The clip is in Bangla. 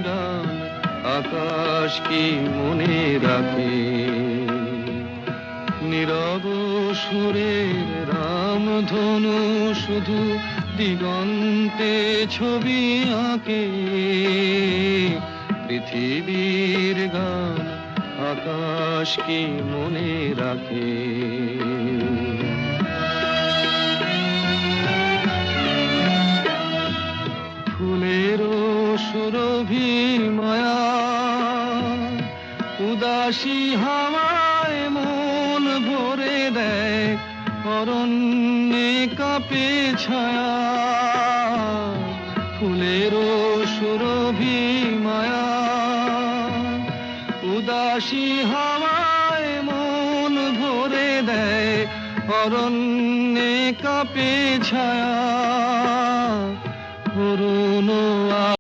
গান আকাশ কি মনে রাখে। নীরব সুরের রামধনু শুধু দিগন্তে ছবি আঁকে। পৃথিবীর গান আকাশ কি মনে রাখে। ফুলেরও সুরভি মায়া উদাসী হাওয়ায় মন ভরে দেয়। অরণ্যে কাঁপে ছায়া ফুলেরও সুরভি মায়া উদাসী হাওয়ায় মন ভরে দেয়। অরণ্যে কাঁপে ছায়া